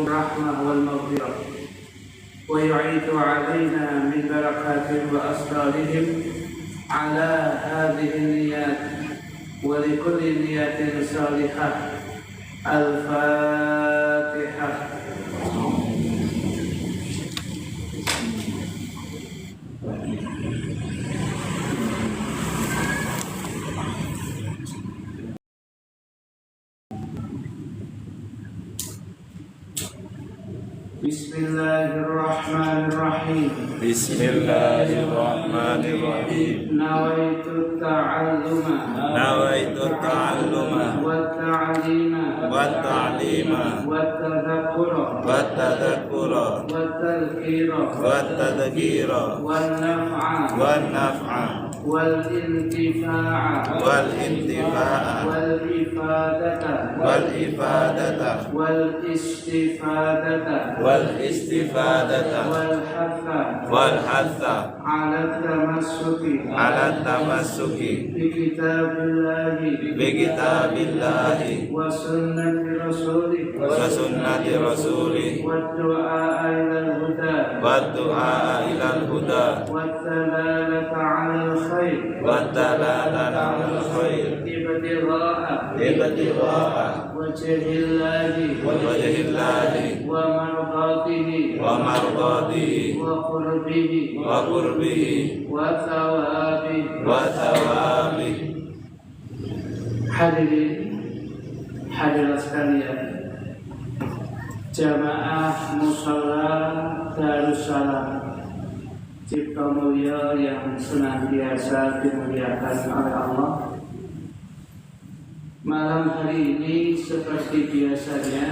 الرحمة والمغفرة ويعيد علينا من بركات وأسرارهم على هذه النيات ولكل نية صالحة. الفاتحة. Bismillahirrahmanirrahim. Bismillahirrahmanirrahim. Nawaitu ta'alluma wa ta'lima wa tadhakkura wa tadhkira wa naf'a wal intifa'a wal ifadata wal istifadata wal hatha ala tamassuki bi kitabillahi wa sunnati rasulih wa du'a ilal huda wa dalalata 'alal khair ibtigha'a wajhillahi wa mardatihi wa qurbihi wa thawabihi. Hadirin sekalian, jamaah musala Darussalam Cipta Mulia yang senantiasa dimuliakan oleh Allah. Malam hari ini seperti biasanya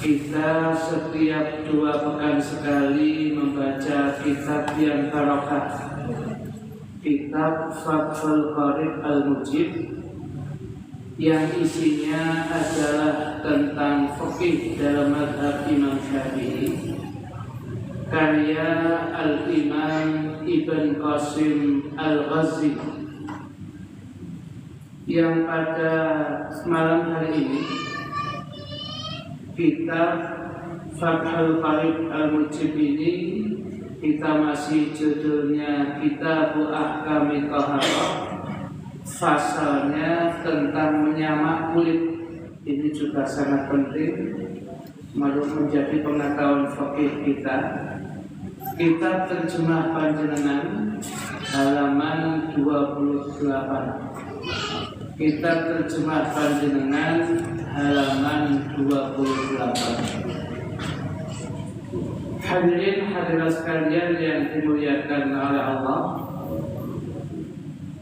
kita setiap 2 pekan sekali membaca kitab yang barokah, kitab Fathul Qarib Al-Mujib, yang isinya adalah tentang fikih dalam mazhab Imam Syafi'i, karya Al-Imam Ibn Qasim Al-Ghazi, yang pada malam hari ini kitab Fathul Qarib Al-Mujib ini kita masih judulnya Kitabu Ahkami Thaharah, pasalnya tentang menyamak kulit. Ini juga sangat penting menjadi pengetahuan fikih kita. Kitab terjemah panjenengan halaman 28. Kitab terjemah panjenengan halaman 28. Hadirin hadirat sekalian yang dimuliakan oleh Allah,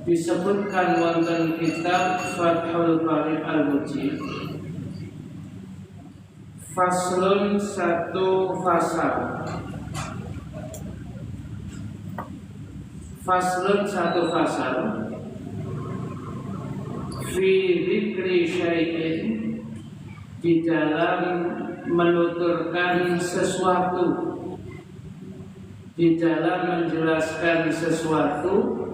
disebutkan wonten kitab Fathul Qarib Al-Mujib faslun 1 fasal. Faslun 1 fasal fi dzikri syai'in, di dalam menuturkan sesuatu, di dalam menjelaskan sesuatu,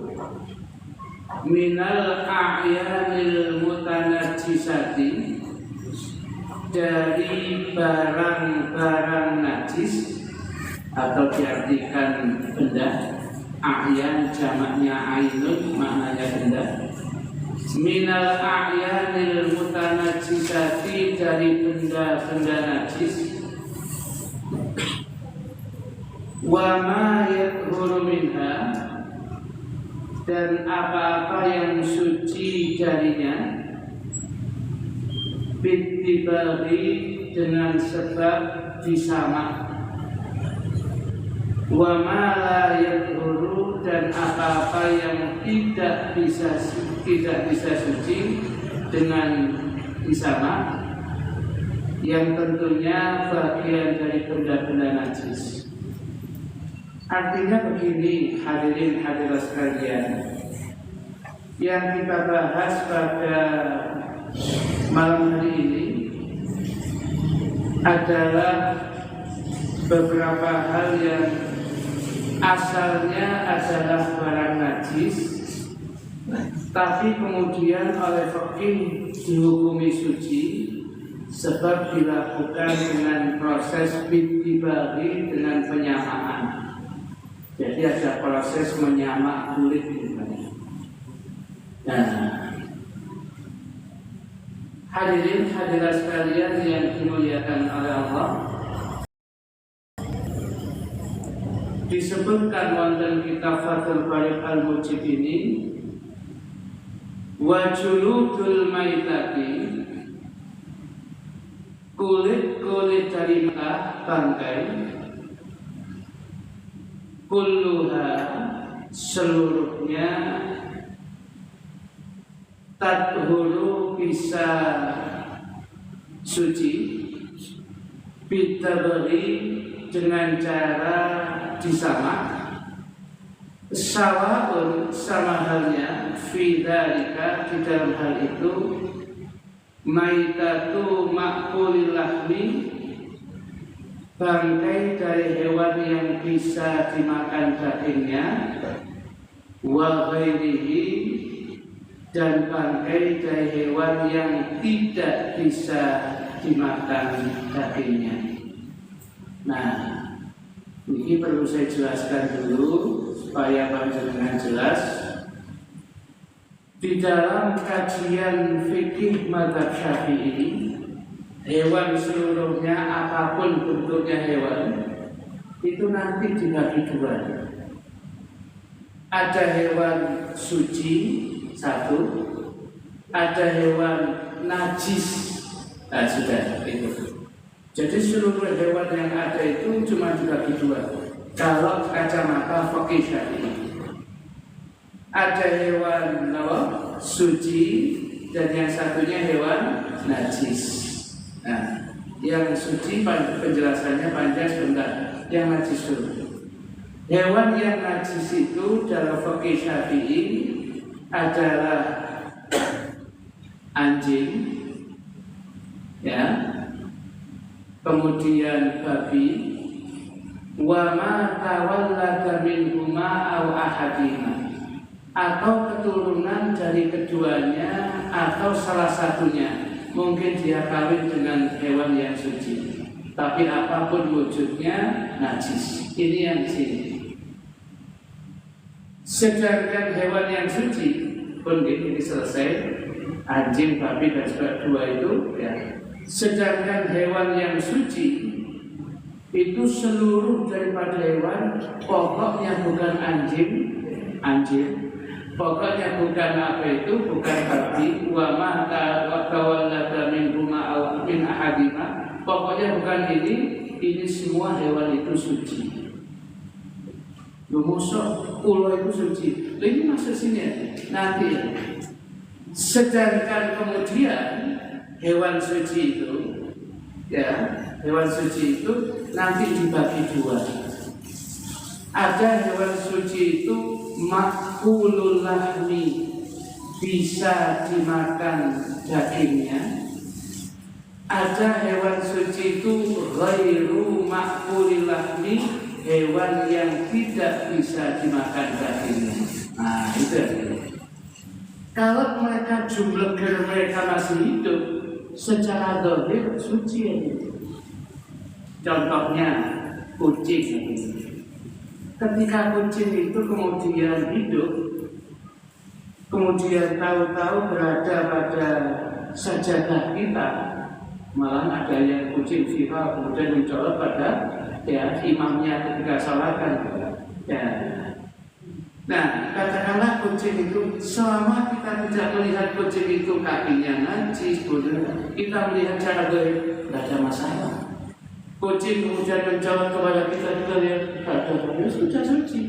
minal a'yanil mutanajjisati, dari barang-barang najis, atau diartikan benda. A'yan jamaknya ainun, maknanya benda. Minal a'yanil mutanajjisati, dari benda-benda najis. Wa ma yadhuru minha, dan apa-apa yang suci darinya. Bittibaghi, dengan sebab disamak. Wa ma la yadhuru, dan apa-apa yang tidak bisa suci dengan disamak, yang tentunya bagian dari benda-benda najis. Artinya begini, hadirin hadirat sekalian, yang kita bahas pada malam hari ini adalah beberapa hal yang asalnya adalah barang najis, tapi kemudian oleh fikih dihukumi suci sebab dilakukan dengan proses bitibari, dengan penyamaan. Jadi ada proses menyamak kulit. Nah, hadirin hadirat sekalian yang dimuliakan oleh Allah, disebutkan wonten kitab Fathul Bari Al-Mujib ini, wa juludul maitati, kulit dari bangkai, kulluha, seluruhnya, tathuru, bisa suci, bitabari, dengan cara disamak, sawaun, sama halnya, fidzalika, di dalam hal itu, maitatu ma'kulil lahmi, bangkai dari hewan yang bisa dimakan dagingnya, wa ghairihi, dan bangkai dari hewan yang tidak bisa dimakan dagingnya. Nah, ini perlu saya jelaskan dulu supaya panjenengan jelas. Di dalam kajian fikih mazhab Syafi'i, hewan seluruhnya apapun bentuknya hewan itu nanti dibagi dua. Ada hewan suci satu, ada hewan najis. Nah, sudah itu. Jadi seluruh hewan yang ada itu cuma dibagi dua. Kalau kacamata fikih Syafi'i, ada hewan suci dan yang satunya hewan najis. Nah, yang suci penjelasannya panjang sebentar. Yang najis dulu. Hewan yang najis itu dalam fikih Syafi'i adalah anjing, ya, kemudian babi, wa ma tawallada minhuma aw ahadihima, atau keturunan dari keduanya atau salah satunya. Mungkin dia kawin dengan hewan yang suci, tapi apapun wujudnya najis. Ini yang di sini. Sedangkan hewan yang suci pun ini selesai, anjing, babi dan dua itu, ya. Sedangkan hewan yang suci itu seluruh daripada hewan, pokoknya bukan anjing, pokoknya bukan apa itu, bukan babi, wa ma tawallada minhuma aw min ahadima, pokoknya bukan ini semua hewan itu suci. Lumusok ulo itu suci. Ini masuk sini nanti. Sedangkan kemudian hewan suci itu, ya, hewan suci itu nanti dibagi dua. Ada hewan suci itu ma'kulul lahmi, bisa dimakan dagingnya. Ada hewan suci itu ghairu ma'kulil lahmi, hewan yang tidak bisa dimakan dagingnya. Nah, itu. Kalau mereka jumlah mereka masih hidup, secara zahir suci. Contohnya kucing. Ketika kucing itu kemudian hidup, kemudian tahu-tahu berada pada sajadah kita, malah ada yang kucing viral kemudian mencolok pada, ya, imamnya ketika salahkan, ya. Nah, katakanlah kucing itu, selama kita tidak melihat kucing itu kakinya najis, kita melihat cara gaib, tidak ada masalah. Kucing kemudian mencolok kepada kita lihat, ada sudah suci,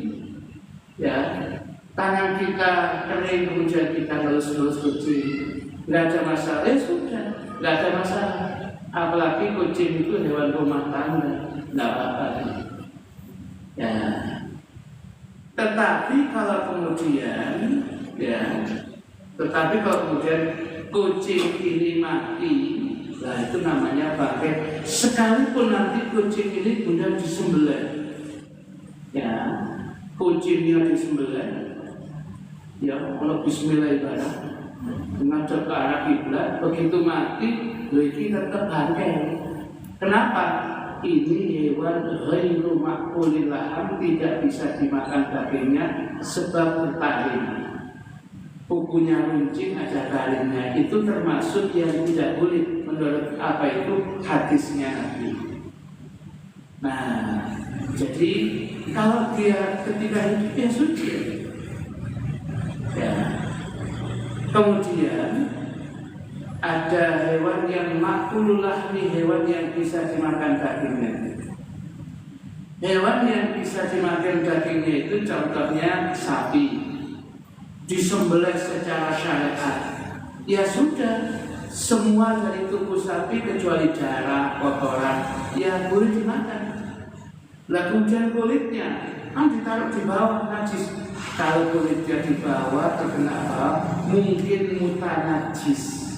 ya. Tangan kita kering kemudian kita ngelus-ngelus kucing, tidak ada masalah, ya sudah, tidak ada masalah. Apalagi kucing itu hewan rumah tangga, tidak apa-apa, ya. Tetapi kalau kemudian, ya, kucing ini mati, nah itu namanya bangkai. Sekalipun nanti kucing ini kemudian disembelih, ya, kucingnya disembelih, ya, kalau Bismillah ibarat menghadap ke arah kiblat, begitu mati ini tetap bangkai. Kenapa? Ini hewan ghairu ma'kulil laham, tidak bisa dimakan dagingnya sebab bertaring. Kukunya runcing, ada taringnya. Itu termasuk yang tidak boleh menurut apa itu hadisnya Nabi. Nah, jadi kalau dia ketika hidup ya suci. Ya. Kemudian ada hewan yang makulul lahmi, hewan yang bisa dimakan dagingnya. Hewan yang bisa dimakan dagingnya itu contohnya sapi, disembelih secara syariat. Ya sudah, semua dari tubuh sapi kecuali darah, kotoran, ya boleh dimakan. Lah kemudian kulitnya ditaruh di bawah najis. Kalau kulitnya di bawah terkena apa? Mungkin mutanajis,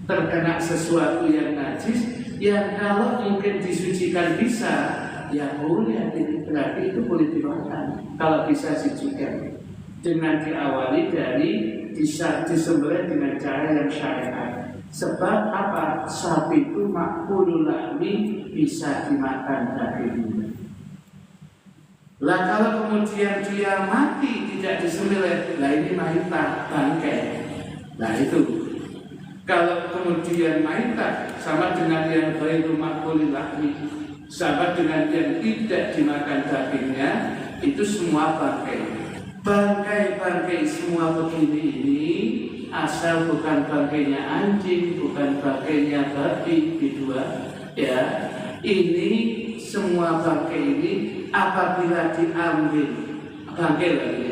terkena sesuatu yang najis, yang kalau mungkin disucikan bisa, ya boleh, berarti itu boleh dimakan kalau bisa disucikan. Dengan diawali dari disembelih dengan cara yang syariat. Sebab apa? Sapi itu makulul lahmi, bisa dimakan dagingnya. Lah kalau kemudian dia mati tidak disembelih, lah ini maitah, bangkai. Nah itu. Kalau kemudian maitah sama dengan yang ghairu ma'kulil lahmi, sama dengan yang tidak dimakan dagingnya, itu semua bangkai. Bangkai-bangkai semua begini ini asal bukan bangkainya anjing, bukan bangkainya babi, kedua ya. Ini semua bangkai ini apabila diambil bangkai lagi,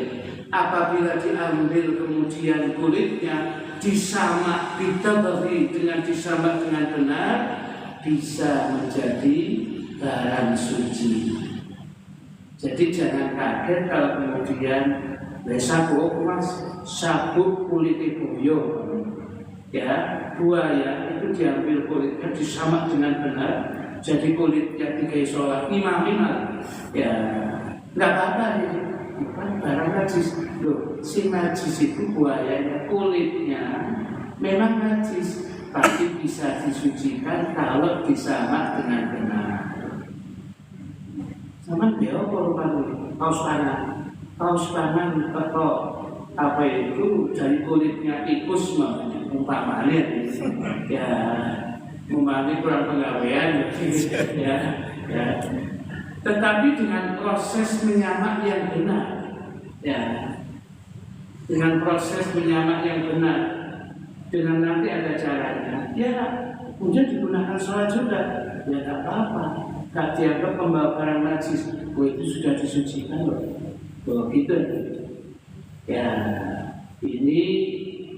apabila diambil kemudian kulitnya disamak, ditabari dengan disamak dengan benar, bisa menjadi barang suci. Jadi jangan kaget kalau kemudian sabuk mas, sabuk kulit buaya, ya buaya itu diambil kulitnya disamak dengan benar, jadi kulitnya tiga sholat imam, ya nggak apa-apa ya. Bukan barang najis. Loh, si najis itu buayanya, kulitnya memang najis, tapi bisa disucikan kalau disamak dengan benar. Sama dia paus pangan atau apa itu dari kulitnya tikus umpamanya ya memahami kurang penggawean ya. Tetapi dengan proses menyamak yang benar, ya, dengan proses menyamak yang benar, dengan nanti ada caranya, ya, kemudian digunakan sholat juga, ya tak apa-apa, tak dianggap membawa barang najis, itu sudah disucikan loh, begitu, ya, ini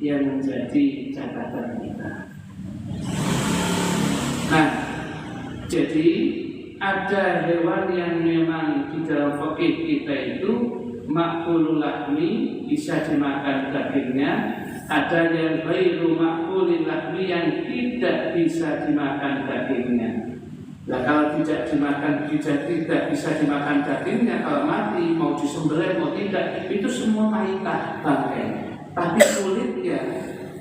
yang menjadi catatan kita. Nah, jadi ada hewan yang memang di dalam fikih kita itu makulul lahmi, bisa dimakan dagingnya. Ada yang ghairu makulil lahmi, yang tidak bisa dimakan dagingnya. Nah kalau tidak bisa dimakan dagingnya, kalau mati mau disembelih mau tidak, itu semua maitah bangkai. Tapi kulitnya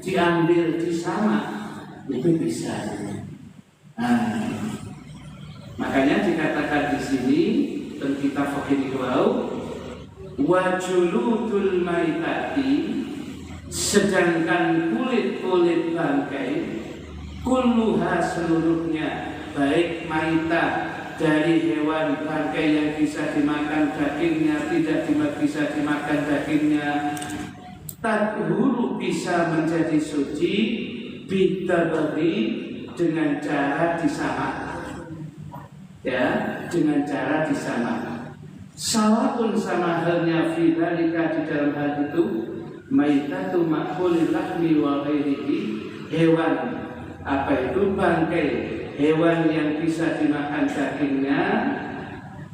diambil disamak, itu bisa. Nah, makanya dikatakan di sini dalam kitab fikih Iqlau, wajulutul maitati, sedangkan kulit-kulit bangkai, kulluha seluruhnya, baik maitah dari hewan bangkai yang bisa dimakan dagingnya, tidak bisa dimakan dagingnya, tadhuru bisa menjadi suci, bidabari dengan cara disamak. Ya, dengan cara disamak. Sawapun sama halnya fidzalika, di dalam hal itu, maitatu ma'kulil lahmi wa ghairihi, hewan apa itu bangkai, hewan yang bisa dimakan dagingnya,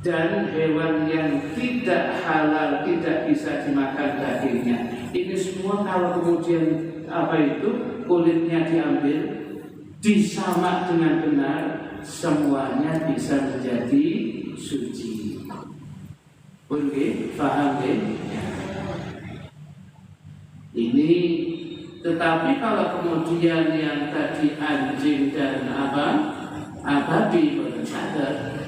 dan hewan yang tidak halal, tidak bisa dimakan dagingnya. Ini semua kalau kemudian apa itu kulitnya diambil, disamak dengan benar, semuanya bisa menjadi suci. Oke, paham deh? Ini Tetapi kalau kemudian yang tadi anjing dan babi bukan sadar,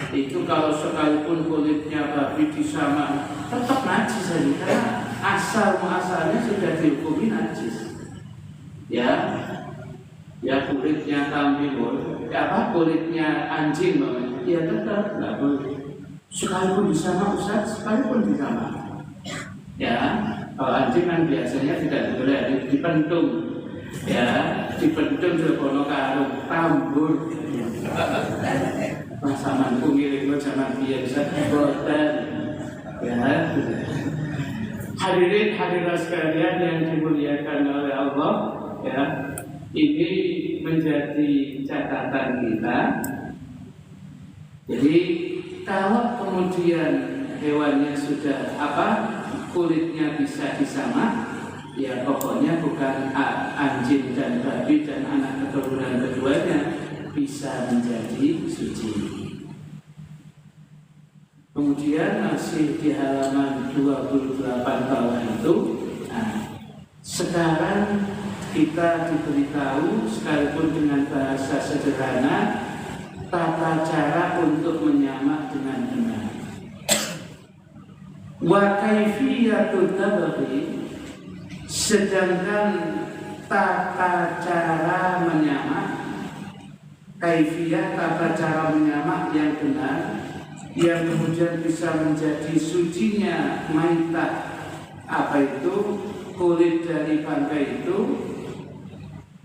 itu kalau sekalipun kulitnya babi disamak tetap najis saja, karena asal-muasalnya sudah dihukumi najis. Ya kulitnya kambing kulitnya anjing ya tetap nggak boleh. Sekalipun disamak Ustaz, sekalipun disamak. Ya, kalau anjing kan biasanya tidak boleh dipentung. Ya, dipentung dilepono karung tambur. Pasamanku ngiling zaman biasa boten. Ya. Hadirin hadirat sekalian yang dimuliakan oleh Allah, ya. Ini menjadi catatan kita. Jadi kalau kemudian hewannya sudah kulitnya bisa disamak, ya pokoknya bukan anjing dan babi dan anak keturunan keduanya bisa menjadi suci. Kemudian masih di halaman 28 bawah itu, sekarang kita diberitahu sekalipun dengan bahasa sederhana tata cara untuk menyamak dengan benar. Wa kaifiyatul tabghi, sedangkan tata cara menyamak, kaifiyah tata cara menyamak yang benar, yang kemudian bisa menjadi sucinya maitah, kulit dari bangkai itu,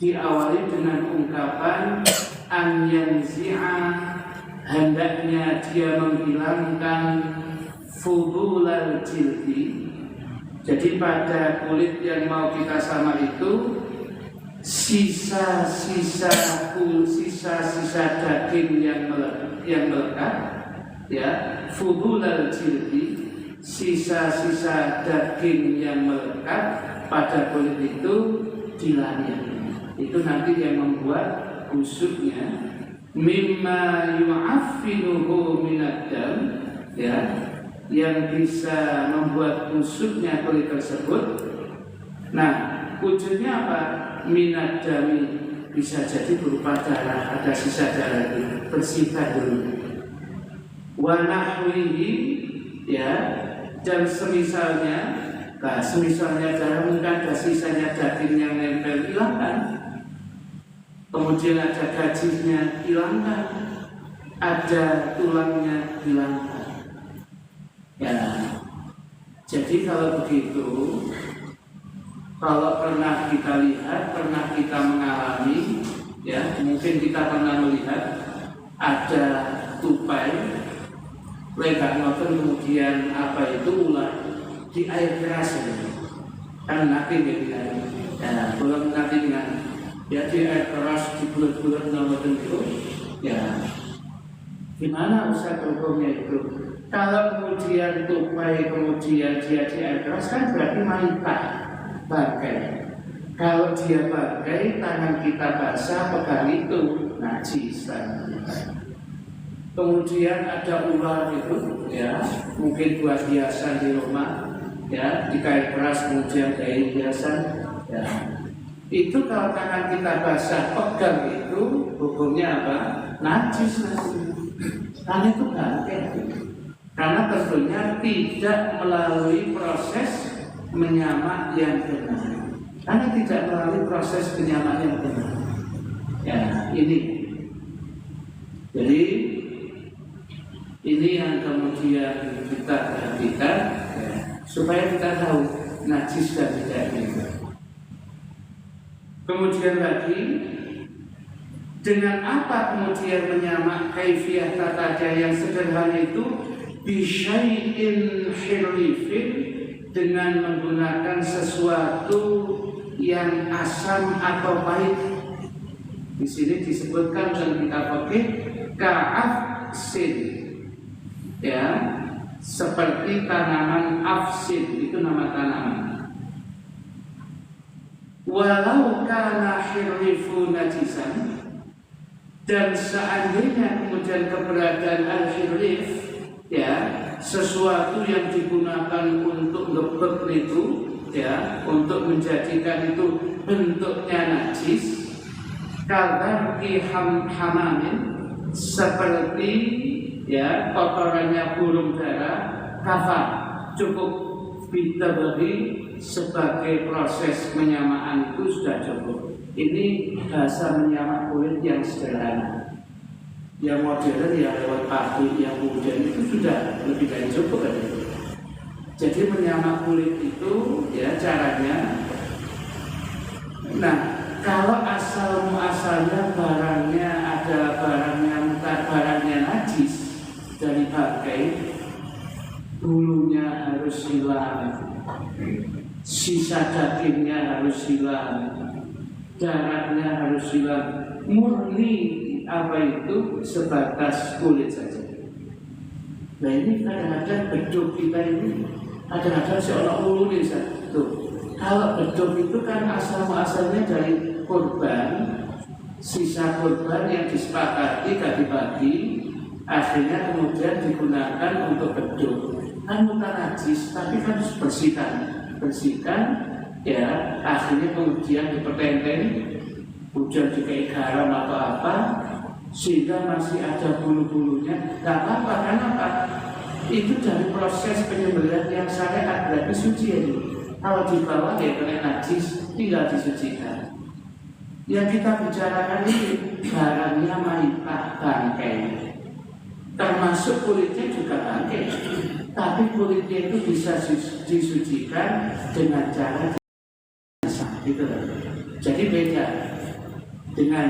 diawali dengan ungkapan an yanzi'a, hendaknya dia menghilangkan fudulal jildi. Jadi pada kulit yang mau kita sama itu sisa-sisa daging yang melekat, ya, fudulal jildi, sisa-sisa daging yang melekat pada kulit itu dilayani. Itu nanti yang membuat busuknya mimma yu'affinuhu minad dam, ya, yang bisa membuat busuknya kulit tersebut. Nah, wujudnya apa? Minad dami, bisa jadi berupa darah, ada sisa darah itu, bersihkan dulu. Wa nahwihi, ya, dan semisalnya darah mungkin ada sisanya daging yang nempel, hilangkan. Kemudian ada gajinya, hilangkan. Ada tulangnya, hilangkan. Ya, jadi kalau begitu, kalau pernah kita lihat, pernah kita mengalami, ya, mungkin kita pernah melihat ada tupai, legak ngoten, kemudian ular di air keras, kan nanti belum nanti dengan, ya, di air keras di bulat-bulat ngoten itu, ya, gimana Ustaz hukumnya itu? Kalau kemudian tupai kemudian dia di air keras kan berarti maitah, bangkai. Kalau dia bangkai, tangan kita basah pegang itu najis. Kemudian ada ular itu, ya, mungkin buat hiasan di rumah, ya, di air keras kemudian dari hiasan, ya. Itu kalau tangan kita basah pegang itu hukumnya apa? Najis nanti. Karena itu bangkai. Karena tentunya tidak melalui proses menyamak yang benar. Karena tidak melalui proses menyamak yang benar. Ya, ini. Jadi ini yang kemudian kita perhatikan, ya, supaya kita tahu najis dan tidaknya. Kemudian lagi, dengan apa kemudian menyamak kaifiyah tata cara yang sederhana itu? Bisyai'in hirlifin, dengan menggunakan sesuatu yang asam atau pahit. Di sini disebutkan dalam kitab fikih ka'afsin, ya, seperti tanaman afsin, itu nama tanaman. Walau kana hirlifu najisan, dan seandainya kemudian keberadaan al-hirlif, ya, sesuatu yang digunakan untuk ngebek itu, ya untuk menjadikan itu bentuknya najis, kalau hamamin seperti ya kotorannya burung dara, kafar cukup bagi sebagai proses penyamaan itu sudah cukup. Ini bahasa menyamak kulit yang sederhana. Yang modern ya lewat pabrik yang kemudian itu sudah lebih dari cukup kan? Jadi menyamak kulit itu ya caranya. Nah, kalau asal muasalnya barangnya adalah barangnya najis dari bangkai, bulunya harus hilang, sisa dagingnya harus hilang, darahnya harus hilang, murni apa itu sebatas kulit saja. Nah ini kadang-kadang beduk kita ini kadang-kadang seolah ulun satu. Kalau beduk itu kan asal-muasalnya dari korban, sisa korban yang disepakati gak dibagi, akhirnya kemudian digunakan untuk beduk. Kan bukan najis, tapi kan bersihkan, ya akhirnya kemudian dipertenteng, kemudian dikai garam atau apa, sehingga masih ada bulu-bulunya. Gak apa-apa, kenapa? Itu dari proses penyembelihan yang syariat berarti suci ya. Kalau dibawa ya kena najis, tinggal disucikan. Yang kita bicarakan ini barangnya maitah bangkai, termasuk kulitnya juga bangkai, tapi kulitnya itu bisa disucikan dengan cara gitu. Jadi beda dengan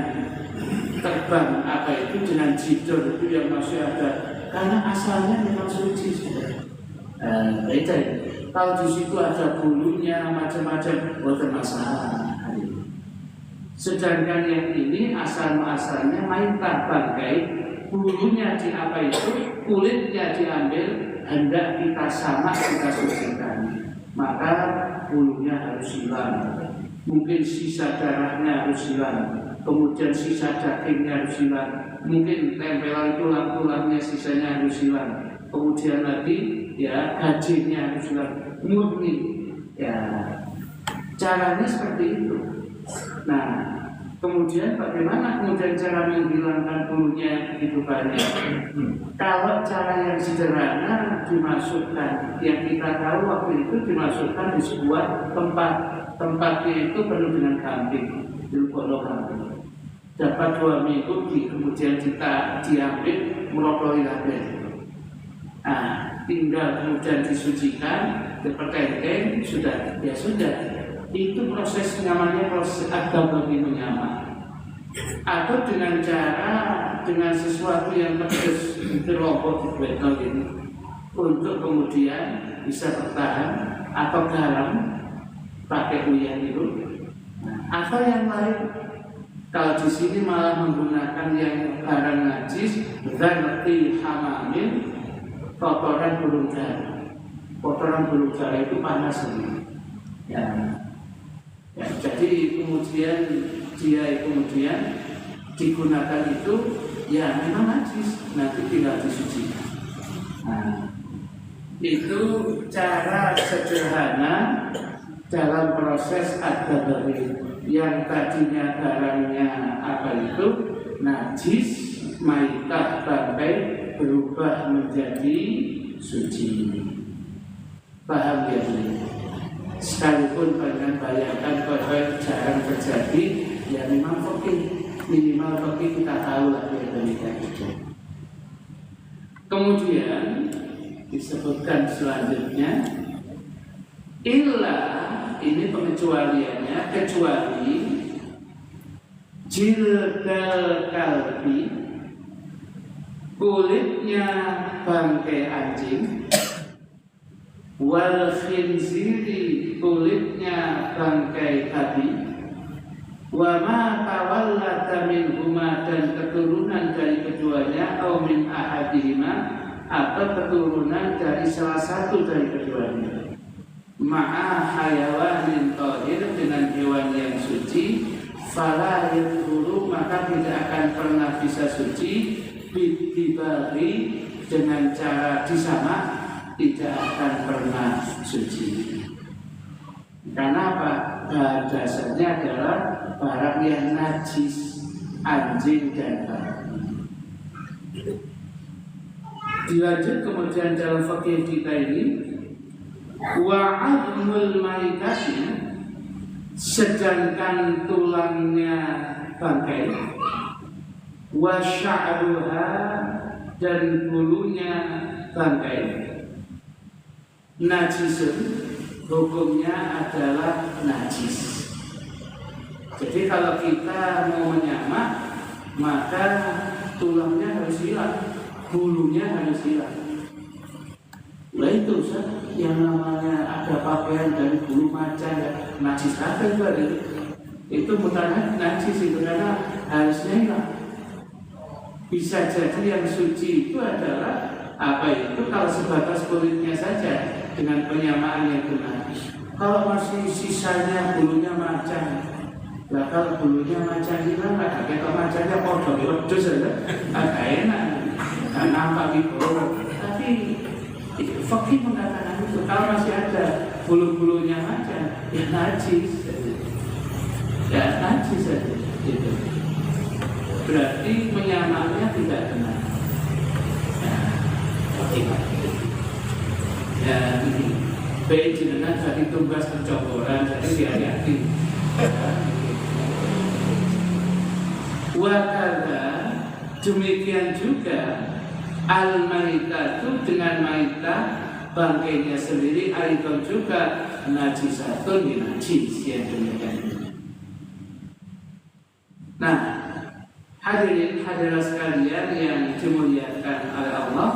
terbang apa itu dengan jidor itu yang masih ada, karena asalnya memang suci sudah. Beda. Kalau di situ ada bulunya macam-macam, bukan masalah. Sedangkan yang ini asal-asalnya maitah bangkai, bulunya di apa itu, kulitnya diambil, hendak kita samak, kita sucikan, maka bulunya harus hilang, mungkin sisa darahnya harus hilang, kemudian sisa dagingnya harus hilang, mungkin tempelan tulang-tulangnya sisanya harus hilang, kemudian lagi ya gajinya harus hilang, murni ya. Caranya seperti itu. Nah, kemudian bagaimana kemudian cara menghilangkan bulunya begitu banyak? Kalau cara yang sederhana dimasukkan, yang kita tahu waktu itu dimasukkan di sebuah tempatnya itu penuh dengan kambing, dilukolo kambing. Dapat 2 minggu, kemudian kita diambil merokok kabeh. Nah, tinggal kemudian disucikan, dipertenteng, sudah, ya sudah. Itu proses namanya proses bagi menyamak. Atau dengan cara dengan sesuatu yang pedes dirompok di beton ini untuk kemudian bisa bertahan, atau garam pakai uyah itu, atau yang lain. Kalau di sini malah menggunakan yang barang najis, berarti hamamin, kotoran burung dara. Kotoran burung dara itu panas ini. Ya, jadi kemudian dia kemudian digunakan itu ya memang najis, nanti tinggal disucikan. Nah, itu cara sederhana dalam proses ad-dabari yang tadinya barangnya apa itu najis, maitah bangkai berubah menjadi suci. Paham ya? Sekalipun dengan bayangkan bahwa jarang terjadi, ya memang minimal fakih kita tahu lah ya demikian itu. Kemudian disebutkan selanjutnya, illa ini pengecualiannya, kecuali jildal kalbi, kulitnya bangkai anjing, wal khinziri, kulitnya bangkai babi, wa ma tawallata minhuma, dan keturunan dari keduanya, au min ahadihima, atau keturunan dari salah satu dari keduanya, ma'a hayawanin thahir, dengan hewan yang suci, fala yadkhulu, maka tidak akan pernah bisa suci, bitibari, dengan cara disamak, tidak akan pernah suci. Karena apa? Dasarnya adalah barang yang najis, anjing dan babi. Dilanjut kemudian dalam fikih kita ini, wa admul maitati, sedangkan tulangnya bangkai, wa sya'ruha, dan bulunya bangkai, najisun, hukumnya adalah najis. Jadi kalau kita mau menyamak, maka tulangnya harus hilang, bulunya harus hilang. Nah itu yang namanya ada pakaian dari bulu macan, najis apa itu mutlak najis itu, karena harusnya hilang. Bisa jadi yang suci itu adalah apa itu kalau sebatas kulitnya saja dengan penyamaan yang benar. Kalau masih sisanya bulunya macan, lah kalau bulunya macan hilang, nggak kayak macannya kodok wedus saja, agak enak, nggak nampak gitu. Tapi fakih mengatakan itu kalau masih ada bulu-bulunya macan, ya najis, ya najis saja. Gitu. Berarti menyamaknya tidak benar. Ya, ini baik jenengan dari tugas pencoboran, jadi hati-hati. Wakala demikian juga al-maitatu dengan maitah bangkainya sendiri, aikon juga najisatun najis yang demikian. Nah, hadirin hadirat sekalian yang dimuliakan oleh Allah,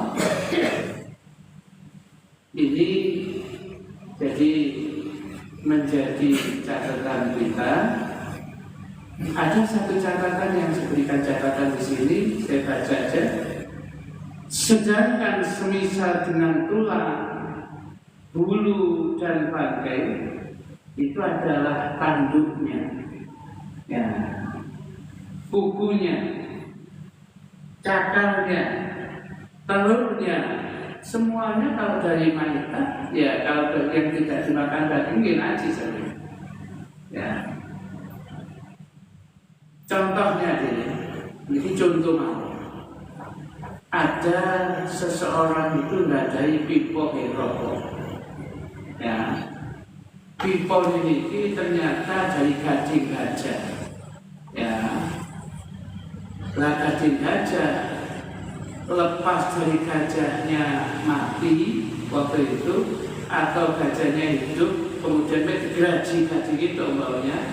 ini jadi menjadi catatan kita. Ada satu catatan yang saya berikan catatan di sini, saya baca saja. Sedangkan semisal dengan tulang, bulu dan bangkai itu adalah tanduknya, ya, kukunya, cakarnya, telurnya, semuanya kalau dari maitah, ya kalau yang tidak dimakan daging najis saja. Ya. Contohnya ini contoh mau. Ada seseorang itu ngadai pipo rokok. Ya. Pipo ini ternyata dari gading gajah. Ya. Lah gading gajah lepas dari gajahnya mati waktu itu, atau gajahnya hidup kemudian digraji gading itu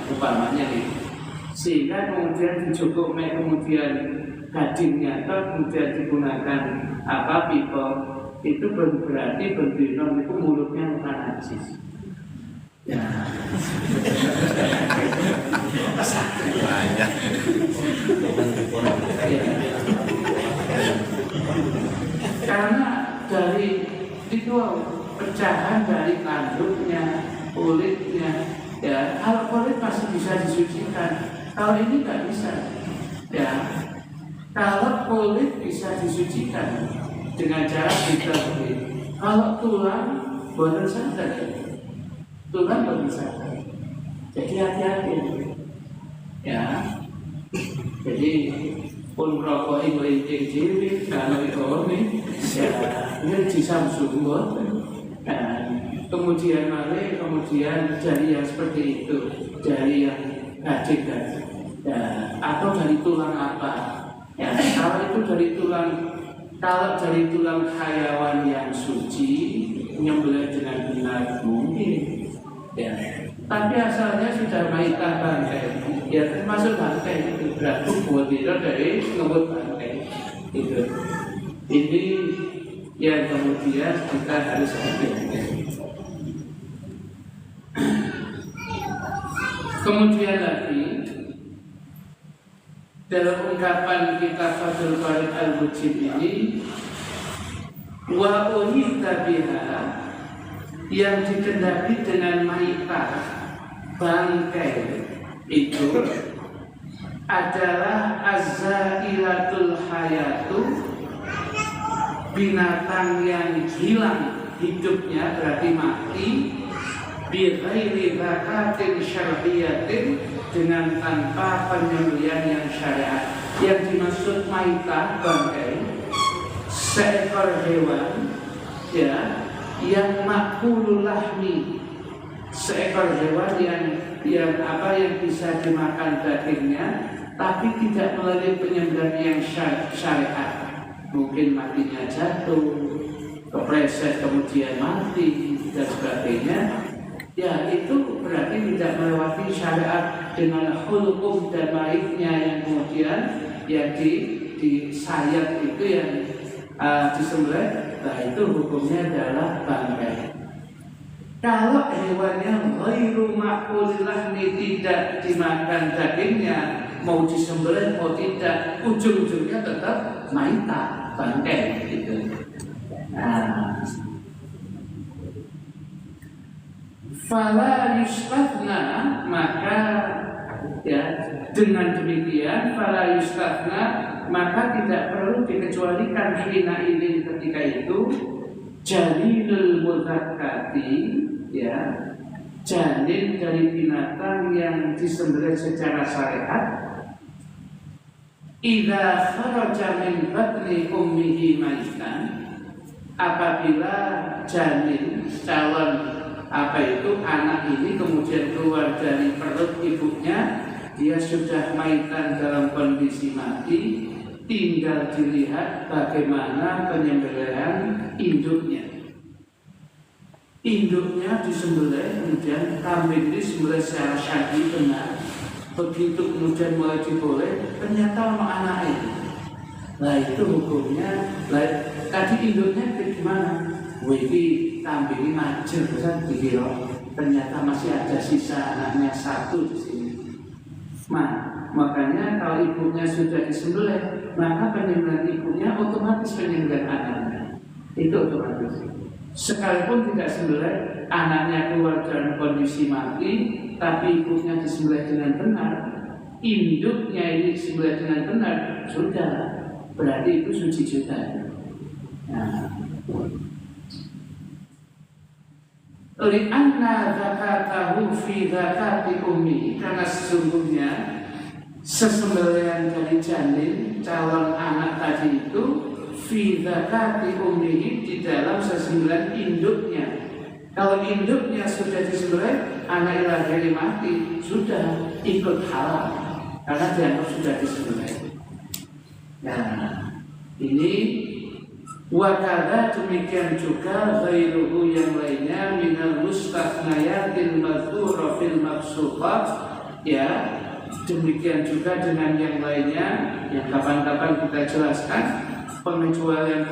umpamanya itu, sehingga kemudian dicukup kemudian gadingnya atau kemudian digunakan pipo itu berarti berdino itu mulutnya bukan najis. Ya. Karena dari itu pecahan dari tanduknya, kulitnya, ya kalau kulit masih bisa disucikan, kalau ini nggak bisa. Ya, kalau kulit bisa disucikan dengan cara diterbit, kalau tulang buatan sadar, tulang buatan sadar. Jadi hati-hati. Ya, jadi pun rokok ibu intik cilik kalau itu ya ini disamsung dan kemudian kemudian dari yang seperti itu, dari yang gading ya, atau dari tulang apa ya, kalau itu dari tulang hayawan yang suci menyembelih dengan benar mungkin ya, tapi asalnya sudah maitah bangkai, ya termasuk bangkai itu berarti buat dari ngebut bangkai itu. Ini yang kemudian kita harus hati-hati. Kemudian lagi dalam ungkapan kita Fathul Qorib Al-Mujib ini, wa uhita biha, yang dikendaki dengan maitah bangkai itu adalah azzailatul hayatu, binatang yang hilang hidupnya berarti mati, bi ghairi zakatin syar'iyyatin, dengan tanpa penyembelihan yang syariat. Yang dimaksud maitah bangkai seekor hewan ya yang makulul lahmi, seekor hewan yang bisa dimakan dagingnya tapi tidak melalui penyembelihan yang syariat. Mungkin matinya jatuh, kepleset kemudian mati dan sebagainya. Ya itu berarti tidak melewati syariat dengan hukum dan baiknya yang kemudian yang disayat itu yang disembelih. Nah itu hukumnya adalah bangkai. Kalau hewannya ghairu ma'kulil lahmi, tidak dimakan dagingnya, mau disembelih mau tidak, ujung-ujungnya tetap maitah, bangkai gitu. Nah, fala yustathna, maka ya dengan demikian fala yustathna, maka tidak perlu dikecualikan hina ini ketika itu janinul mudzakkati, ya janin dari binatang yang disembelih secara syariat, idza kharaja min batni ummihi maitan, apabila janin calon anak ini kemudian keluar dari perut ibunya, dia sudah maitan dalam kondisi mati, tinggal dilihat bagaimana penyembelihan induknya. Induknya disembelih, kemudian kambing disembelih secara syar'i benar. Begitu kemudian mulai diboleh, ternyata anak itu. Nah itu hukumnya. Tadi induknya bagaimana? Wih, kambing ini majer, kan dikira. Ternyata masih ada sisa anaknya satu di sini. Makanya kalau ibunya sudah disembelih, maka penyembelihan ibunya otomatis penyembelihan anaknya. Itu otomatis. Sekalipun tidak sembelih, anaknya keluar dalam kondisi mati, tapi ibunya disembelih dengan benar, induknya ini disembelih dengan benar, sudah. Berarti itu suci juga. Nah, li'anna zakatahu fi zakati ummi, karena sesungguhnya sesembelihan dari janin calon anak tadi itu fi zakati ummi, di dalam sesembelihan induknya. Kalau induknya sudah disembelih, anak lahir mati, sudah ikut halal karena dianggap sudah disembelih. Nah, ini wakada demikian juga ghairuhu yang lainnya minal mustathnayatil mazkura fil maqsuqat, ya demikian juga dengan yang lainnya yang kapan-kapan kita jelaskan, pengecualian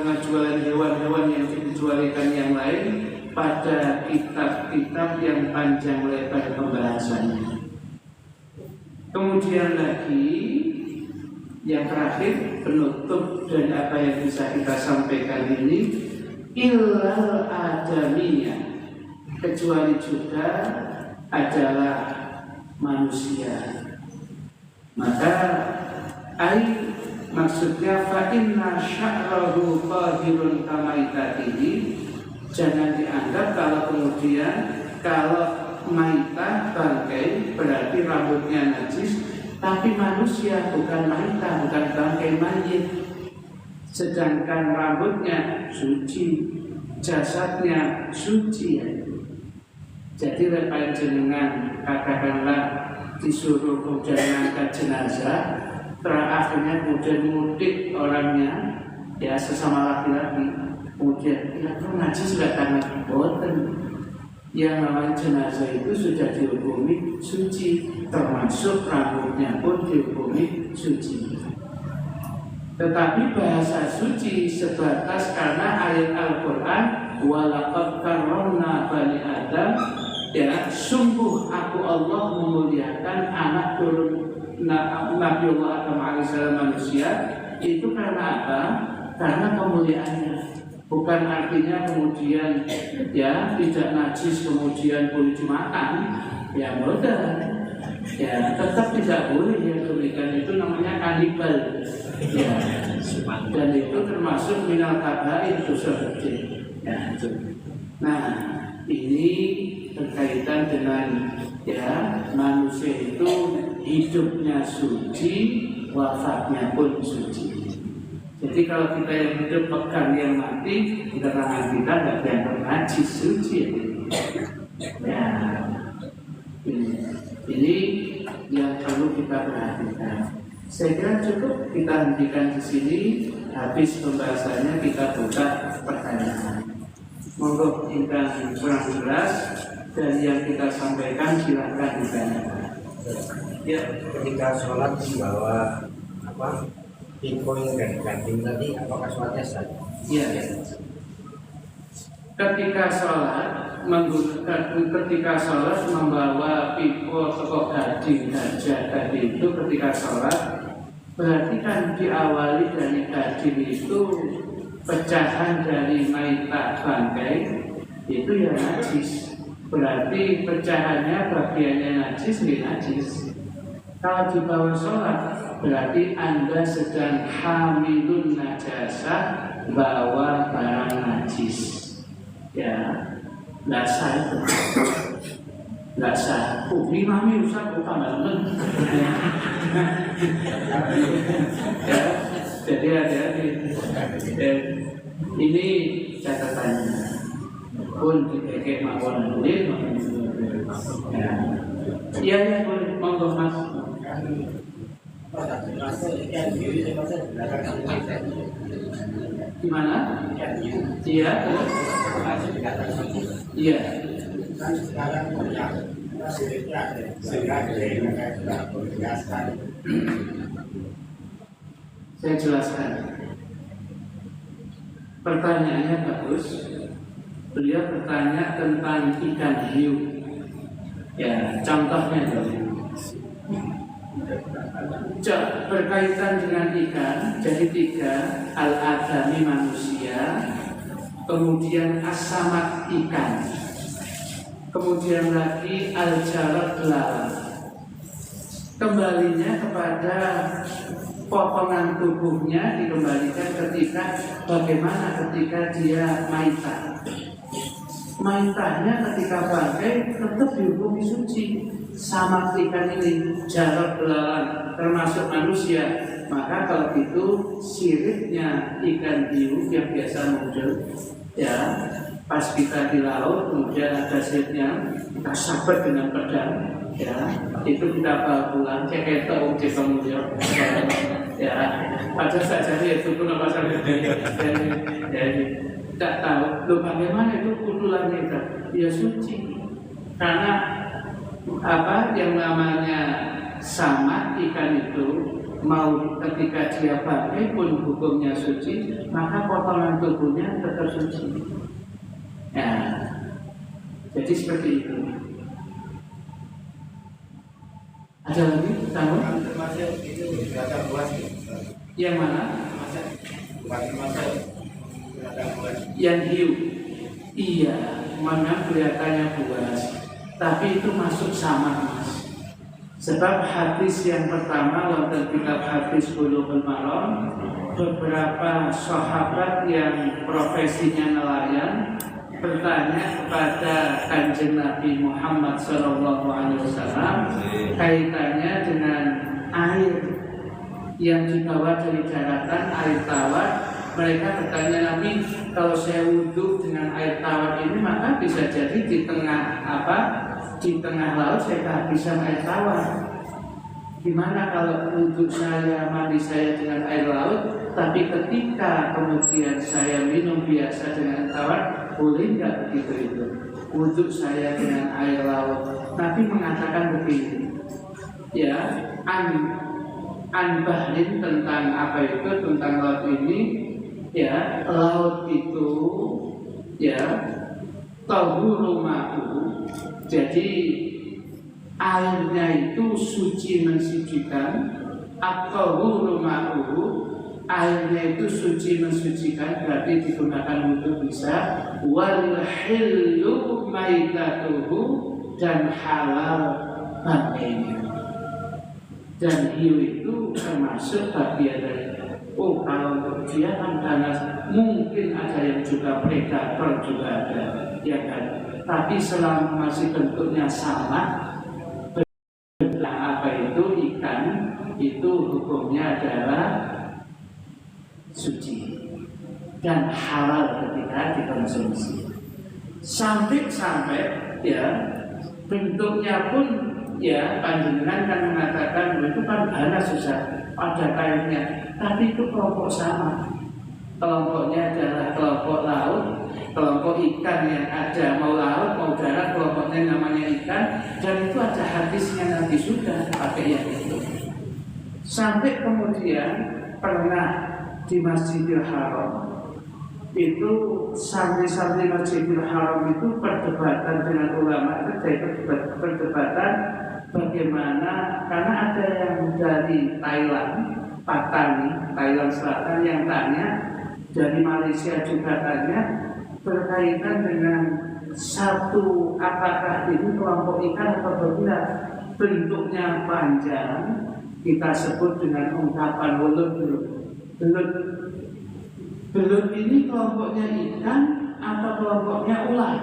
hewan-hewan yang dikecualikan yang lain pada kitab-kitab yang panjang lebar pembahasannya. Kemudian lagi yang terakhir, penutup dari apa yang bisa kita sampaikan ini, illal adamiyah, kecuali juga adalah manusia. Maka maksudnya fa inna sya'rahu qahirun kamaitatihi, jangan dianggap kalau kemudian kalau maitah bangkai berarti rambutnya najis. Tapi manusia bukan maitah, bukan bangkai mayit. Sedangkan rambutnya suci, jasadnya suci. Jadi lepas jenengan katakanlah disuruh kemudian mengangkat jenazah, terakhirnya kemudian mudik orangnya, ya sesama laki-laki, kemudian itu najis sudah tangan boten. Yang namanya jenazah itu sudah dihukumi suci, termasuk rambutnya pun dihukumi suci. Tetapi bahasa suci sebatas karena ayat Al-Quran, walaqad karramna bani Adam, ya sungguh aku Allah memuliakan anak turun Nabiullah Adam alaihissalam manusia. Itu karena apa? Karena kemuliaannya. Bukan artinya kemudian ya tidak najis kemudian boleh dimakan, ya mudah, ya tetap tidak boleh ya demikian, itu namanya kanibal, ya dan itu termasuk minal kabair, dosa kecil. Ya, nah ini berkaitan dengan ya manusia itu hidupnya suci, wafatnya pun suci. Jadi kalau kita yang hidup pegang yang mati, keterangan kita nggak dianggap najis, suci. Ya, ini yang perlu kita perhatikan. Saya kira cukup kita hentikan di sini. Habis pembahasannya kita buka pertanyaan. Monggo ingkang kurang jelas dan yang kita sampaikan silakan ditanyakan. Ya, ketika sholat membawa apa? Pingpong dan gading tadi, apakah sholatnya sah? Iya. Ketika sholat membawa pipo atau gading gajah tadi itu ketika sholat, berarti kan diawali dari gading itu pecahan dari maita bangkai itu ya najis. Berarti pecahannya bagiannya najis, najis. Kalau di bawah sholat berarti Anda sedang hamilun najasah, bawa barang najis. Ya, nggak sah itu. Nggak sah. Imamnya rusak, bukan teman. Ya, jadi hati-hati. Ini catatannya. Pun dikekek mawon boleh. Ya, boleh. Monggo mas. Gimana? Iya. Iya. Saya jelaskan. Pertanyaannya bagus. Beliau bertanya tentang ikan hiu. Ya, contohnya dulu. Berkaitan dengan ikan, jadi 3, al-adami manusia, kemudian as-samak ikan, kemudian lagi al-jarad lalat. Kembalinya kepada potongan tubuhnya dikembalikan ketika bagaimana ketika dia maita. Maitanya ketika bangkai tetap dihukumi suci. Sama ikan ini jarad belalang termasuk manusia, maka kalau gitu siripnya ikan hiu yang biasa muncul ya pas kita di laut kemudian ada siripnya kita sabar dengan pedang ya itu kita bawa pulang ceketok mulia ya pada saja itu pun apa saja jadi tidak tahu loh bagaimana itu kutulannya itu ya suci karena apa yang namanya sama ikan itu mau ketika dia pakai pun hukumnya suci maka potongan tubuhnya tetap suci ya jadi seperti itu. Ada lagi tambah? Yang mana? Yang hiu. Iya, mana kelihatannya buas. Tapi itu masuk sama mas. Sebab hadis yang pertama dalam kitab hadis Bulughul Maram, beberapa sahabat yang profesinya nelayan bertanya kepada Kanjeng Nabi Muhammad SAW kaitannya dengan air yang dibawa dari daratan, air tawar. Mereka bertanya Nabi, kalau saya wudhu dengan air tawar ini maka bisa jadi di tengah di tengah laut saya kehabisan air tawar. Gimana kalau wudhu saya, mandi saya dengan air laut, tapi ketika kemudian saya minum biasa dengan tawar, boleh nggak begitu itu? Wudhu saya dengan air laut. Nabi mengatakan begini, ya, bahrin tentang apa itu, tentang laut ini, ya, laut itu, ya, tahuru ma'u. Jadi airnya itu suci mensucikan, atau ma'u, airnya itu suci mensucikan, berarti digunakan untuk bisa wal hillu maitatuhu, dan halal bangkainya. Dan hiu itu termasuk bagian dari kalau dia kan karena mungkin ada yang juga predator juga ada, ya kan. Tapi selama masih bentuknya sama, apa itu ikan itu hukumnya adalah suci dan halal ketika dikonsumsi. Sampai ya bentuknya pun ya panjenengan kan mengatakan itu kan hana susah ada kainnya, tapi itu kelompok sama. Kelompoknya adalah kelompok laut, kelompok ikan yang ada mau laut mau darat, kelompoknya namanya ikan, dan itu ada hadisnya nanti sudah pakai yang itu. Sampai kemudian pernah di Masjidil Haram itu santri-santri Masjidil Haram itu perdebatan dengan ulama, terjadi perdebatan bagaimana, karena ada yang dari Thailand, Patani, Thailand Selatan yang tanya, dari Malaysia juga tanya berkaitan dengan satu, apakah ini kelompok ikan atau tidak. Bentuknya panjang, kita sebut dengan ungkapan belut. Belut ini kelompoknya ikan atau kelompoknya ular?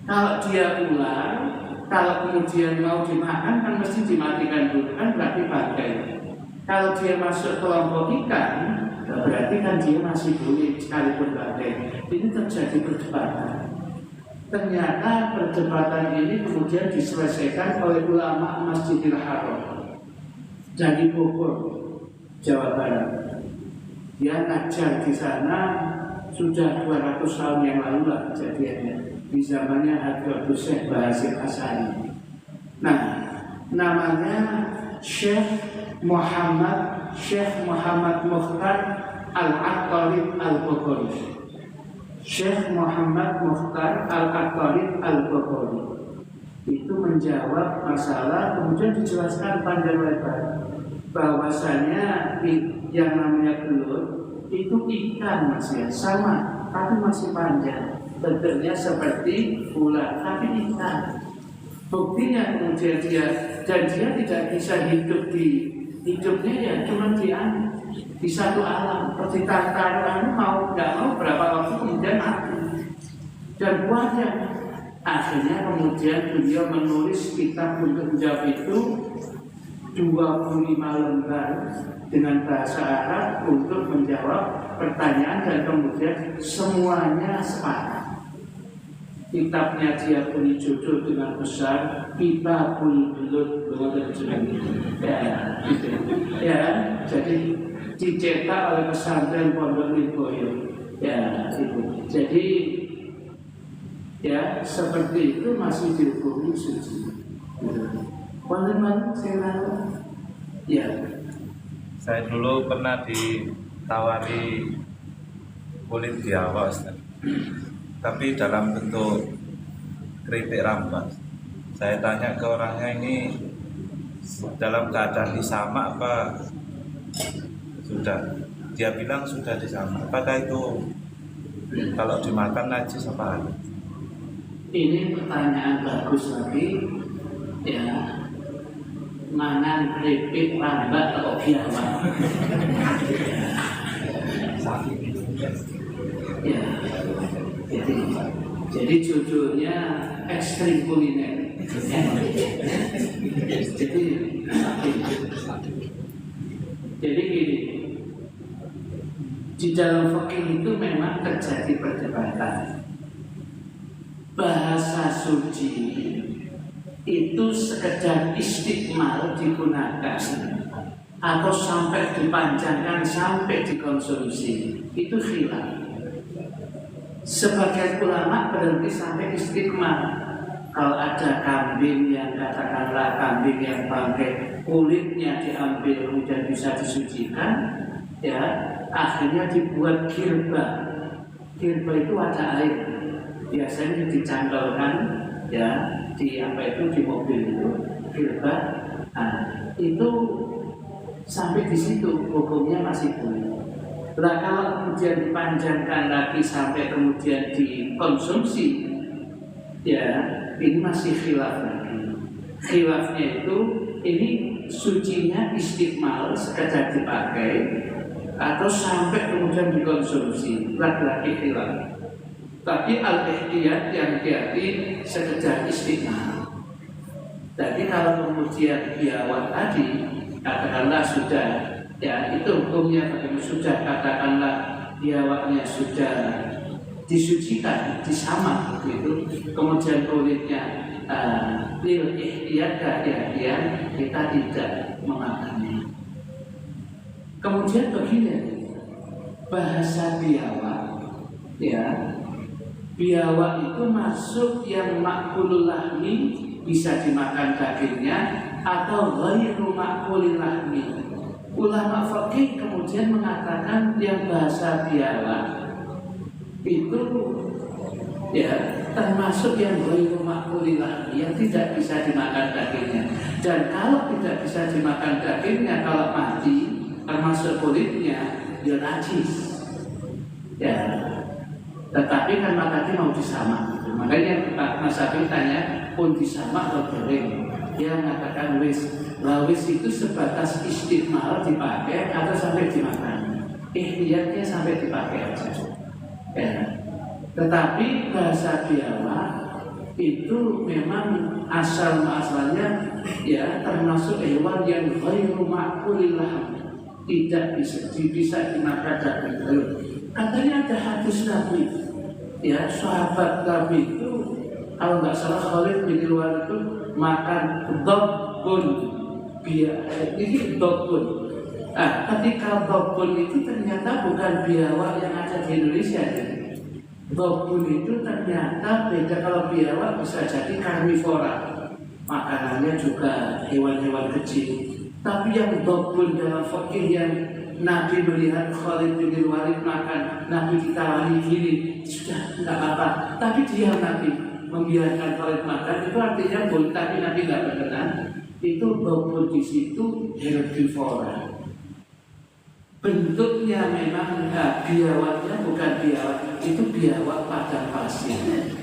Kalau dia ular, kalau kemudian mau dimakan kan mesti dimatikan dulu, kan berarti bangkai. Kalau dia masuk kelompok ikan, berarti kan dia masih boleh sekalipun bangkai. Ini terjadi perdebatan. Ternyata perdebatan ini kemudian diselesaikan oleh ulama Masjidil Haram dari Bogor, Jawa Barat. Dia ngajar di sana sudah 200 tahun yang lalu lah kejadiannya, di zamannya Hadratus Syekh Bahasyir Asari. Nah, namanya Syekh Muhammad Mukhtar Al-Aqtarib Al-Bukhari. Syekh Muhammad Mukhtar Al-Aqtarib Al-Bukhari itu menjawab masalah, kemudian dijelaskan panjang lebar bahwasanya yang namanya belut itu ikan masih sama, tapi masih panjang, bentuknya seperti ular, tapi ikan. Buktinya kemudian dia tidak bisa hidup di hidupnya ya cuma di satu alam, seperti taruhan mau nggak mau berapa waktu kemudian mati dan wajar. Akhirnya kemudian beliau menulis kitab untuk menjawab itu 25 lembar dengan bahasa Arab untuk menjawab pertanyaan, dan kemudian semuanya sepakat. Kitabnya dia beri judul dengan besar Kitabul Belut. Ya, gitu. Ya, jadi dicetak oleh pesantren Pondok Lirboyo. Ya, itu. Jadi ya seperti itu masih dihukumi suci. Teman-teman, ya. Saya dulu pernah ditawari kulit biawak, Ustaz. Tapi dalam bentuk keripik rampas. Saya tanya ke orangnya, ini dalam keadaan disamak apa sudah? Dia bilang sudah disamak. Apakah itu kalau dimakan najis apa? Ini pertanyaan bagus lagi. Ya, mangan keripik rambat atau biawak? Ya. Jadi judulnya ekstrim kuliner. Jadi gini, di dalam fikih itu memang terjadi perdebatan. Bahasa suci itu sekedar istiqmal digunakan atau sampai dipanjangkan sampai dikonsumsi, itu khilaf. Sebagian ulama berhenti sampai istiqmal. Kalau ada kambing yang katakanlah kambing yang bangkai, kulitnya diambil kemudian bisa disucikan, ya akhirnya dibuat kirba. Kirba itu ada air, biasanya dicantolkan ya di apa itu di mobil itu kirba. Nah, itu sampai di situ hukumnya masih boleh. Nah, kalau kemudian dipanjangkan lagi sampai kemudian dikonsumsi, ya ini masih khilaf lagi. Khilafnya itu ini sucinya istiqmal sekedar dipakai atau sampai kemudian dikonsumsi laki-laki hilang. Tapi al-ihtiyat yang hati-hati sekedar istiqamah. Jadi kalau kemudian biawak tadi katakanlah sudah, ya itu hukumnya bagaimana, sudah katakanlah biawaknya sudah disucikan, disamak gitu, kemudian kulitnya lil ihtiyat kehati-hatian, kita tidak memakannya. Kemudian begini, bahasa biawak, ya biawak itu masuk yang makulul lahmi, bisa dimakan dagingnya, atau ghairu makulil lahmi. Ulama fikih kemudian mengatakan yang bahasa biawak itu ya termasuk yang ghairu makulil lahmi, yang tidak bisa dimakan dagingnya. Dan kalau tidak bisa dimakan dagingnya, kalau mati termasuk kulitnya, dia najis. Ya, tetapi kan makanya mau disamak. Makanya Pak Mas Abi tanya, pun disamak atau kering? Dia mengatakan wis itu sebatas istiqmal dipakai atau sampai dimakan. Ihtiyatnya sampai dipakai aja. Ya. Tetapi bahasa biawak itu memang asal-muasalnya ya termasuk hewan yang ghairu ma'kulil lahm, tidak bisa dimakan daging. Katanya ada hadis Nabi, ya sahabat Nabi itu kalau nggak salah Khalid bin Walid itu makan dobun, ini dobun. Ketika dobun itu ternyata bukan biawak yang ada di Indonesia. Dobun itu ternyata beda. Kalau biawak bisa jadi karnivora, makanannya juga hewan-hewan kecil. Tapi yang dobun dalam fikih yang Nabi melihat Khalid bin Walid makan, Nabi ditawari gini, sudah tidak apa-apa. Tapi dia Nabi membiarkan Khalid makan, itu artinya boleh, tapi Nabi tidak berkenan. Itu dobun di situ herbivora. Bentuknya memang biawaknya bukan biawak, itu biawak padang pasir.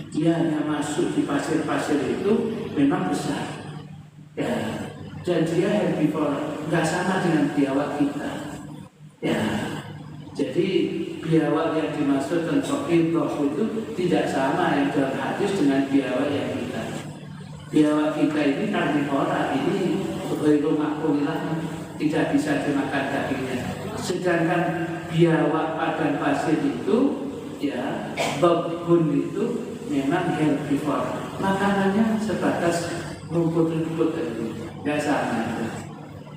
Dia hanya masuk di pasir-pasir itu memang besar. Ya. Dan dia herbivora, nggak sama dengan biawak kita. Ya, jadi biawak yang dimaksud dan sokitoh itu tidak sama yang dalam hadis dengan biawak yang kita. Biawak kita ini karnivora, ini ghairu ma'kulilah, tidak bisa dimakan dagingnya. Sedangkan biawak padang pasir itu, ya, babun itu memang herbivora. Makanannya sebatas rumput-rumput itu, nggak sama itu.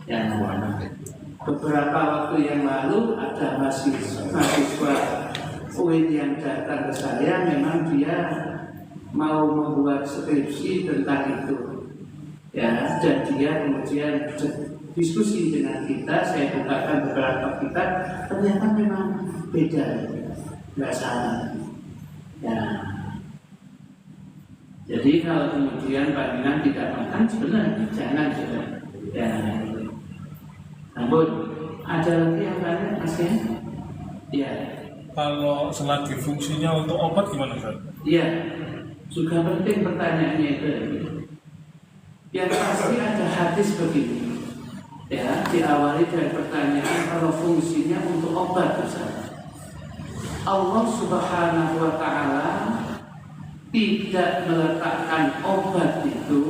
Yang warna. Beberapa waktu yang lalu ada mahasiswa UIN yang datang ke saya, memang dia mau membuat skripsi tentang itu, ya, dan dia kemudian diskusi dengan kita. Saya bukakan beberapa kitab, ternyata memang beda, nggak sama. Ya. Jadi kalau kemudian panjenengan tidak makan, sebenarnya jangan juga. Ya. Namun ada lagi yang lain, Mas ya? Ya. Kalau selagi fungsinya untuk obat gimana, Ustaz? Iya, juga penting pertanyaannya itu. Yang pasti ada hadis begini, ya, diawali dari pertanyaan kalau fungsinya untuk obat, Ustaz. Allah Subhanahu wa Ta'ala tidak meletakkan obat itu,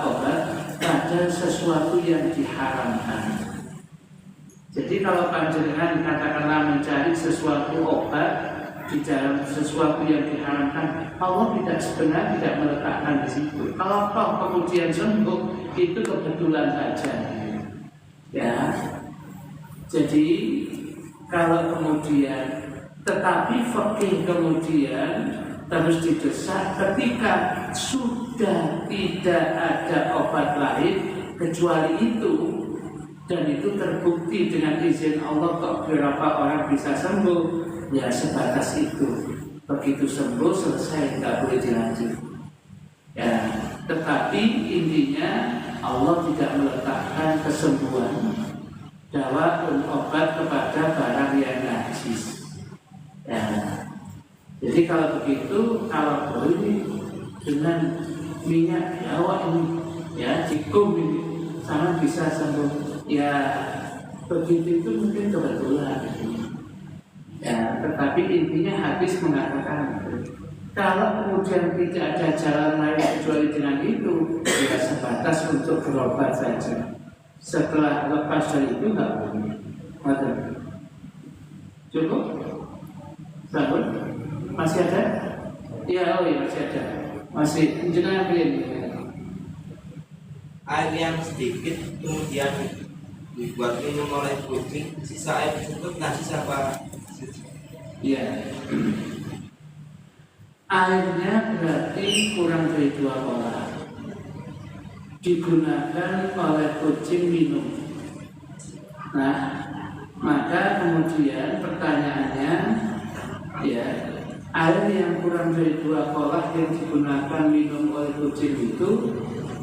obat pada sesuatu yang diharamkan. Jadi kalau panjenengan katakanlah mencari sesuatu obat di dalam sesuatu yang diharamkan, Allah sebenarnya tidak meletakkan di situ. Kalau toh kemudian sembuh, itu kebetulan saja. Ya. Jadi kalau kemudian, tetapi fikih kemudian terus didesak ketika sudah tidak ada obat lain kecuali itu, dan itu terbukti dengan izin Allah kok beberapa orang bisa sembuh, ya sebatas itu. Begitu sembuh selesai, nggak boleh dilanjut. Ya, tetapi intinya Allah tidak meletakkan kesembuhan dawa obat kepada barang yang najis. Ya. Jadi kalau begitu, kalau boleh dengan minyak biawak ini, ya, cikum ini, sama bisa sembuh. Ya, begitu itu mungkin kebetulan. Ya, tetapi intinya hadis mengatakan kalau kemudian tidak ada jalan lain kecuali dengan itu, ya sebatas untuk berobat saja. Setelah lepas dari itu nggak boleh. Cukup? Sabun? Masih ada? Ya, oh iya masih ada. Masih. Jangan pilih. Air yang sedikit kemudian dibuat minum oleh kucing, sisa air tersebut najis apa? Iya. Airnya berarti kurang dari 2 kolah. Digunakan oleh kucing minum. Nah, maka kemudian pertanyaannya, ya, air yang kurang dari 2 kolah yang digunakan minum oleh kucing itu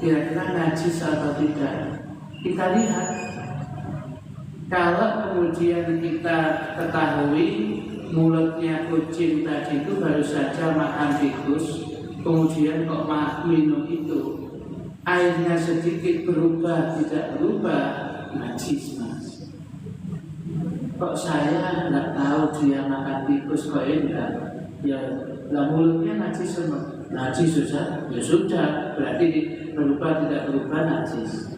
kira-kira najis atau tidak? Kita lihat. Kalau kemudian kita ketahui mulutnya kucing tadi itu baru saja makan tikus, kemudian kok minum itu, airnya sedikit berubah, tidak berubah, najis mas. Kok saya nggak tahu dia makan tikus kok enggak? Ya, lah mulutnya najis semua. Najis susah, ya sudah, berarti berubah tidak berubah najis.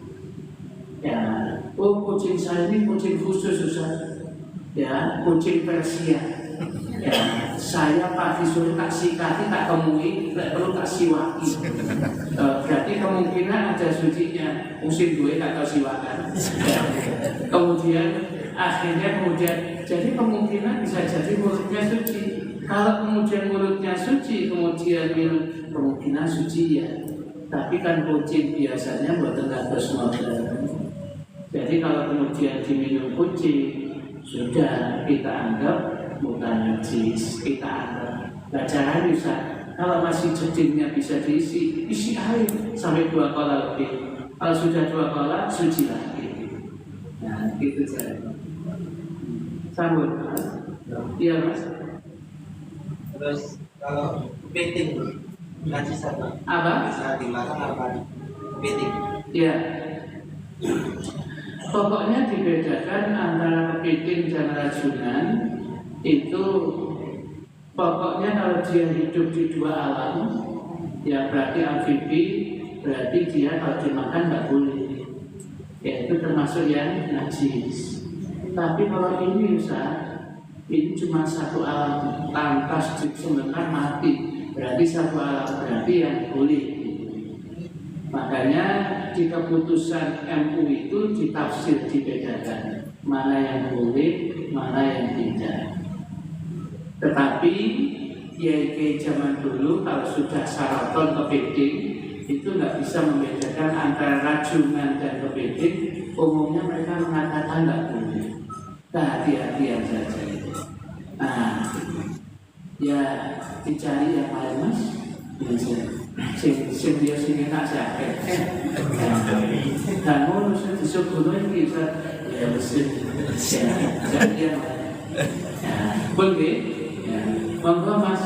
Ya, oh kucing saya ini kucing khusus susah. Ya, kucing Persia. Ya, saya pagi sore tak sikati, tak temui, tak perlu tak siwaki. Berarti kemungkinan ada sucinya. Musim gue tak tahu siwakan. Ya. Kemudian akhirnya jadi kemungkinan bisa jadi mulutnya suci. Kalau kemudian mulutnya suci, kemudian minum, kemungkinan suci ya. Tapi kan kucing biasanya buat tenaga modern. Jadi kalau kemudian diminum kucing, sudah kita anggap bukan najis, kita anggap. Nah caranya bisa, kalau masih jedingnya bisa diisi, isi air sampai 2 kolah lebih. Kalau sudah 2 kolah, suci lagi. Nah gitu caranya. Sambut mas? Iya mas? Terus kalau kepiting najis apa? Bisa dimakan apa? Kepiting. Iya. Pokoknya dibedakan antara kepiting dan rajunan itu pokoknya kalau dia hidup di 2 alam ya berarti amfibi, berarti dia kalau dimakan nggak boleh, ya itu termasuk yang najis. Tapi kalau ini ini cuma 1 alam, lantas sebentar mati, berarti 1 alam, berarti yang boleh. Makanya di keputusan MU itu ditafsir, dibedakan mana yang boleh, mana yang tidak. Tetapi kiai zaman dulu kalau sudah saraton kepiting itu nggak bisa membedakan antara rajungan dan kepiting. Umumnya mereka mengatakan nggak boleh. Hati-hatian saja. Nah, ya dicari yang lain mas. Sing dia sing tak sakit. Dan mau disuruh ini ya mesti. Jadi yang boleh. Monggo Mas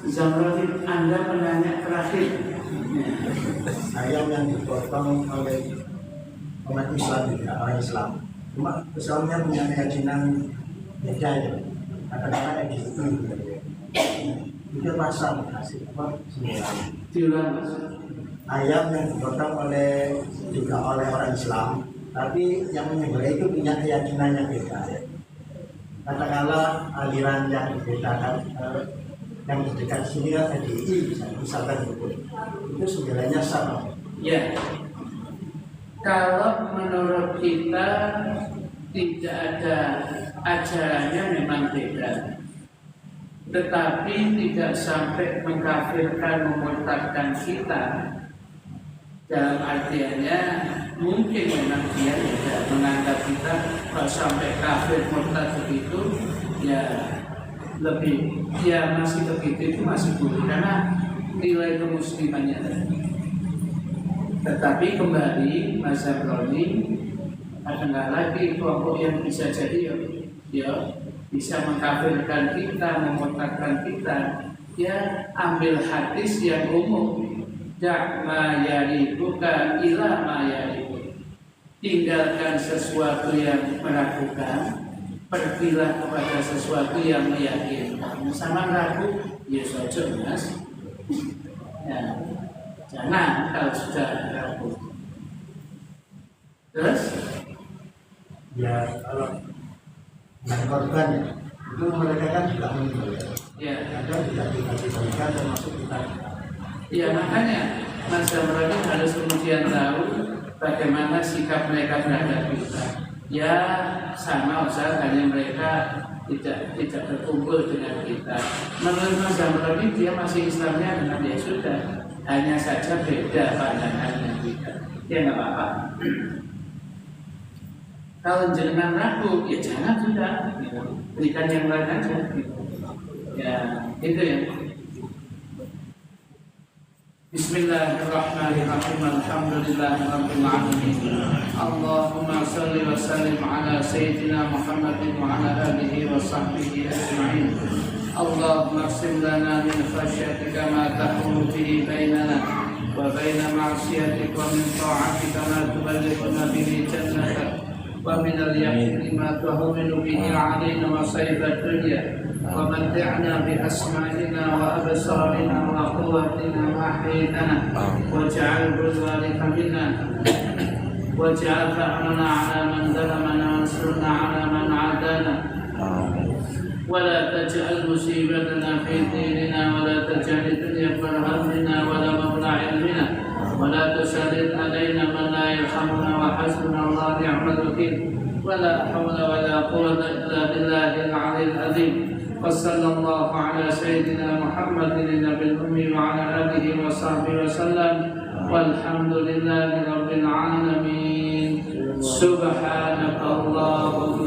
Zamrudin, Anda penanya terakhir. Ayam yang dipotong oleh umat Islam, orang Islam. Cuma Islamnya punya keyakinan beda ya. Katakanlah itu. Itu pasal hasil apa? Diulang Mas. Ayam yang dipotong juga oleh orang Islam, tapi yang menyembelih itu punya keyakinan yang beda. Katakanlah aliran yang berbeda yang dekat sini kan FDI misalkan itu sebenarnya sama. Ya, kalau menurut kita tidak ada ajarannya memang beda, tetapi tidak sampai mengkafirkan, memurtadkan kita. Dalam artiannya mungkin memang dia tidak menganggap kita kalau sampai kafir murtad begitu, ya lebih ya masih begitu itu masih boleh karena nilai kemuslimannya ada. Tetapi kembali mazhab Roni ada lagi kelompok yang bisa jadi ya bisa mengkafirkan kita, memurtadkan kita. Ya ambil hadis yang umum. Dak ma yaribuka ila ma yaribuk. tinggalkan sesuatu yang meragukan, pergilah kepada sesuatu yang meyakinkan. Sama ragu, ya saja mas. Ya, jangan kalau sudah ragu. Terus? Ya kalau dengan korban itu mereka kan juga meninggal. Ya. Ada tidak dikasihkan termasuk kita. Ya makanya Mas Zamroni harus kemudian tahu bagaimana sikap mereka terhadap kita. Ya sama usahanya mereka tidak berkumpul dengan kita. Menurut Mas Zamroni dia masih Islamnya dengan ya sudah, hanya saja beda pandangannya kita. Ya nggak apa-apa. Kalau jenengan ragu, ya jangan sudah, berikan yang lain aja. Ya itu ya. Bismillahirrahmanirrahim. Alhamdulillahirabbil alamin. Allahumma shalli wa sallim ala sayyidina Muhammadin wa ala alihi wa sahbihi ajma'in. Allahumma qsim lana min khashyatika ma tahulu bihi bainana wa baina ma'siyatika wa min ta'atika ma tuballighuna bihi jannatak wa min al-yaqini ma tuhawwinu bihi 'alaina masa'ib ad-dunya ومتعنا بأسماعنا وأبصارنا وقواتنا ما أحييتنا واجعله الوارث منا واجعل ثأرنا على من ظلمنا وانصرنا على من عادانا ولا تجعل مصيبتنا في ديننا ولا تجعل الدنيا أكبر همنا ولا مبلغ علمنا ولا تسلط علينا من لا يرحمنا وحسبنا الله نعم الوكيل ولا حول ولا قوة إلا بالله العلي العظيم. وصلى الله على سيدنا محمد النبي الأمي وعلى آله وصحبه وسلم والحمد لله رب العالمين. سبحانك اللهم